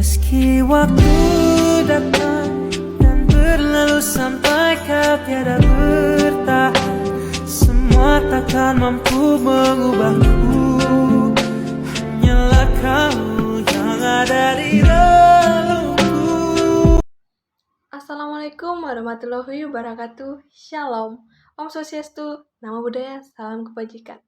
Meski waktu datang dan berlalu sampai kau tiada bertahan, semua takkan mampu mengubahku. Hanyalah kau yang ada di relungku. Assalamualaikum warahmatullahi wabarakatuh. Shalom, Om Swastiastu, Namo Buddhaya, Salam Kebajikan.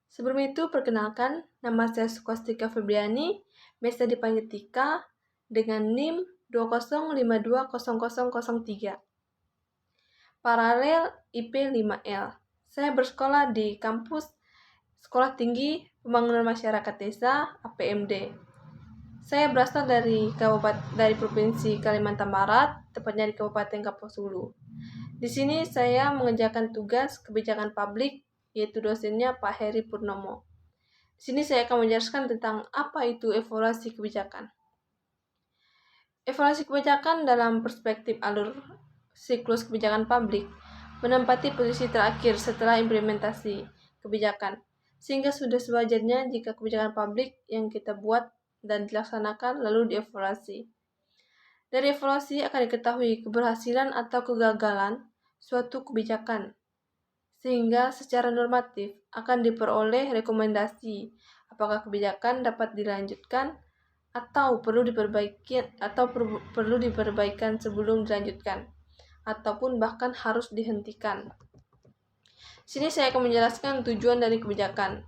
Sebelum itu, perkenalkan, nama saya Sukastika Febriani, biasa dipanggil Tika, dengan NIM 20520003. Paralel IP 5L. Saya bersekolah di kampus Sekolah Tinggi Pembangunan Masyarakat Desa (APMD). Saya berasal dari Provinsi Kalimantan Barat, tepatnya di Kabupaten Kapuas Hulu. Di sini saya mengerjakan tugas kebijakan publik, yaitu dosennya Pak Heri Purnomo. Di sini saya akan menjelaskan tentang apa itu evaluasi kebijakan. Evaluasi kebijakan dalam perspektif alur siklus kebijakan publik menempati posisi terakhir setelah implementasi kebijakan, sehingga sudah sewajarnya jika kebijakan publik yang kita buat dan dilaksanakan lalu dievaluasi. Dari evaluasi akan diketahui keberhasilan atau kegagalan suatu kebijakan, sehingga secara normatif akan diperoleh rekomendasi apakah kebijakan dapat dilanjutkan atau perlu diperbaikan sebelum dilanjutkan, ataupun bahkan harus dihentikan. Sini saya akan menjelaskan tujuan dari kebijakan.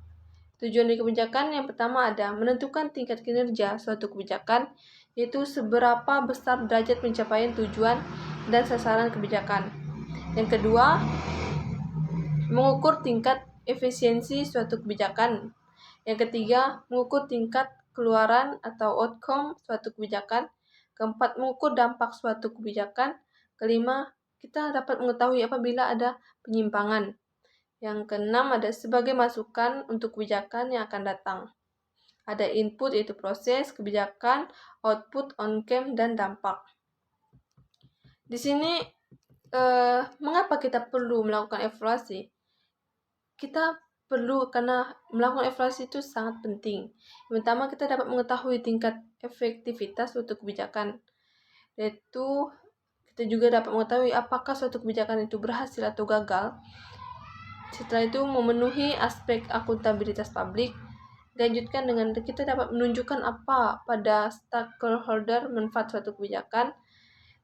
Tujuan dari kebijakan yang pertama ada menentukan tingkat kinerja suatu kebijakan, yaitu seberapa besar derajat pencapaian tujuan dan sasaran kebijakan. Yang kedua, mengukur tingkat efisiensi suatu kebijakan. Yang ketiga, mengukur tingkat keluaran atau outcome suatu kebijakan. Keempat, mengukur dampak suatu kebijakan. Kelima, kita dapat mengetahui apabila ada penyimpangan. Yang keenam, ada sebagai masukan untuk kebijakan yang akan datang. Ada input, yaitu proses kebijakan, output, outcome, dan dampak. Di sini, mengapa kita perlu melakukan evaluasi? Kita perlu karena melakukan evaluasi itu sangat penting. Yang pertama, kita dapat mengetahui tingkat efektivitas suatu kebijakan. Yaitu, kita juga dapat mengetahui apakah suatu kebijakan itu berhasil atau gagal. Setelah itu, memenuhi aspek akuntabilitas publik. Dilanjutkan dengan kita dapat menunjukkan apa pada stakeholder manfaat suatu kebijakan.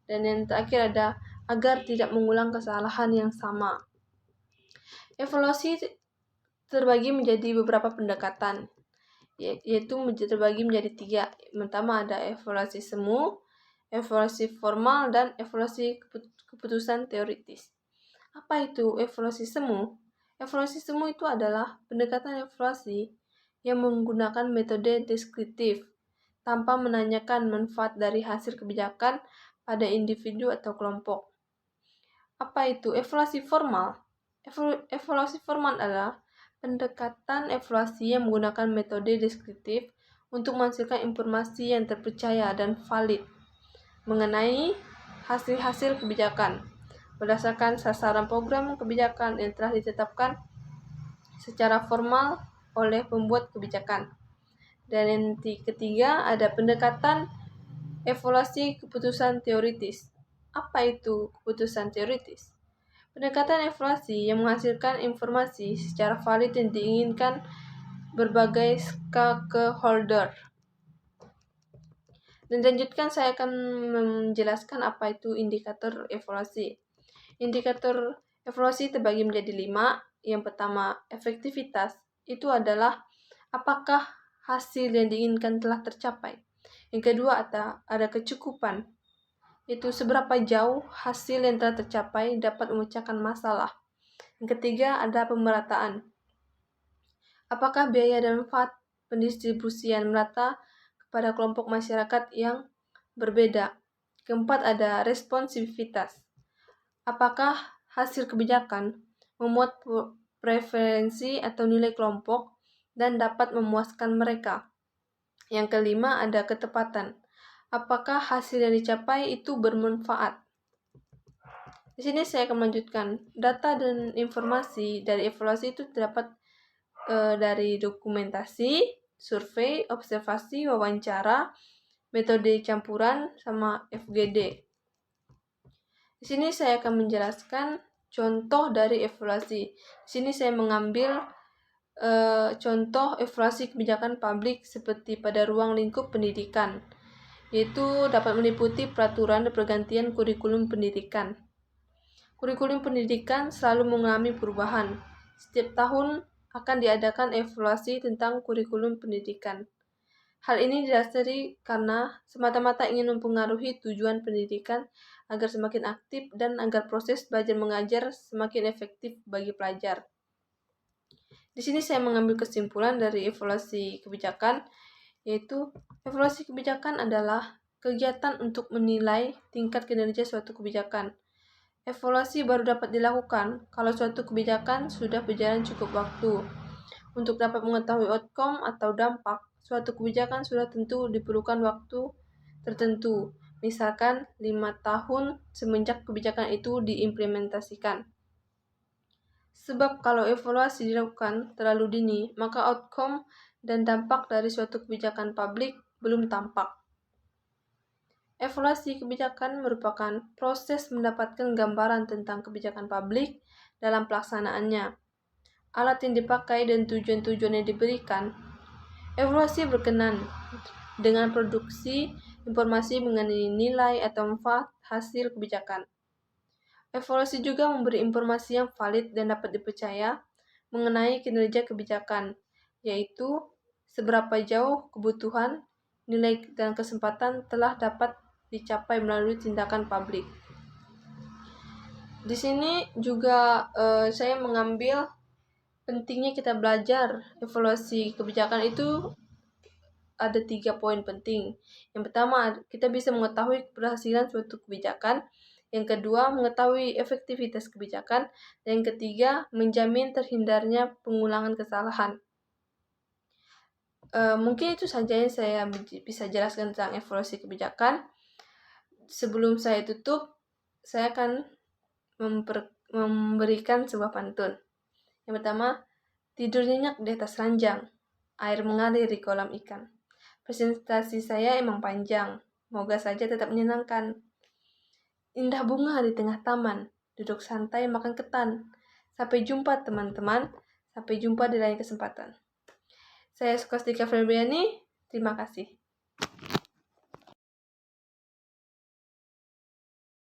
Dan yang terakhir ada agar tidak mengulang kesalahan yang sama. Evaluasi terbagi menjadi beberapa pendekatan, yaitu terbagi menjadi 3. Pertama ada evaluasi semu, evaluasi formal, dan evaluasi keputusan teoritis. Apa itu evaluasi semu? Evaluasi semu itu adalah pendekatan evaluasi yang menggunakan metode deskriptif tanpa menanyakan manfaat dari hasil kebijakan pada individu atau kelompok. Apa itu evaluasi formal? Evaluasi formal adalah pendekatan evaluasi yang menggunakan metode deskriptif untuk menghasilkan informasi yang terpercaya dan valid mengenai hasil-hasil kebijakan berdasarkan sasaran program kebijakan yang telah ditetapkan secara formal oleh pembuat kebijakan. Dan yang ketiga ada pendekatan evaluasi keputusan teoritis. Apa itu keputusan teoritis? Pendekatan evaluasi yang menghasilkan informasi secara valid yang diinginkan berbagai stakeholder. Dan lanjutkan saya akan menjelaskan apa itu indikator evaluasi. Indikator evaluasi terbagi menjadi 5. Yang pertama, efektivitas. Itu adalah apakah hasil yang diinginkan telah tercapai. Yang kedua, ada kecukupan. Itu seberapa jauh hasil yang telah tercapai dapat memecahkan masalah. Yang ketiga, ada pemerataan. Apakah biaya dan manfaat pendistribusian merata kepada kelompok masyarakat yang berbeda. Keempat, ada responsivitas. Apakah hasil kebijakan memuat preferensi atau nilai kelompok dan dapat memuaskan mereka. Yang kelima, ada ketepatan. Apakah hasil yang dicapai itu bermanfaat? Di sini saya akan melanjutkan. Data dan informasi dari evaluasi itu terdapat dari dokumentasi, survei, observasi, wawancara, metode campuran, sama FGD. Di sini saya akan menjelaskan contoh dari evaluasi. Di sini saya mengambil contoh evaluasi kebijakan publik seperti pada ruang lingkup pendidikan, yaitu dapat meliputi peraturan dan pergantian kurikulum pendidikan. Kurikulum pendidikan selalu mengalami perubahan. Setiap tahun akan diadakan evaluasi tentang kurikulum pendidikan. Hal ini didasari karena semata-mata ingin mempengaruhi tujuan pendidikan agar semakin aktif dan agar proses belajar mengajar semakin efektif bagi pelajar. Di sini saya mengambil kesimpulan dari evaluasi kebijakan, yaitu evaluasi kebijakan adalah kegiatan untuk menilai tingkat kinerja suatu kebijakan. Evaluasi baru dapat dilakukan kalau suatu kebijakan sudah berjalan cukup waktu. Untuk dapat mengetahui outcome atau dampak suatu kebijakan sudah tentu diperlukan waktu tertentu, misalkan 5 tahun semenjak kebijakan itu diimplementasikan. Sebab kalau evaluasi dilakukan terlalu dini, maka outcome dan dampak dari suatu kebijakan publik belum tampak. Evaluasi kebijakan merupakan proses mendapatkan gambaran tentang kebijakan publik dalam pelaksanaannya, alat yang dipakai dan tujuan-tujuan yang diberikan. Evaluasi berkenan dengan produksi informasi mengenai nilai atau manfaat hasil kebijakan. Evaluasi juga memberi informasi yang valid dan dapat dipercaya mengenai kinerja kebijakan, yaitu seberapa jauh kebutuhan, nilai, dan kesempatan telah dapat dicapai melalui tindakan publik. Di sini juga saya mengambil pentingnya kita belajar. Evaluasi kebijakan itu ada 3 poin penting. Yang pertama, kita bisa mengetahui keberhasilan suatu kebijakan. Yang kedua, mengetahui efektivitas kebijakan. Dan yang ketiga, menjamin terhindarnya pengulangan kesalahan. Mungkin itu saja yang saya bisa jelaskan tentang evaluasi kebijakan. Sebelum saya tutup, saya akan memberikan sebuah pantun. Yang pertama, tidur nyenyak di atas ranjang, air mengalir di kolam ikan. Presentasi saya emang panjang, moga saja tetap menyenangkan. Indah bunga di tengah taman, duduk santai makan ketan. Sampai jumpa teman-teman, sampai jumpa di lain kesempatan. Saya Sukastika Febriani, terima kasih.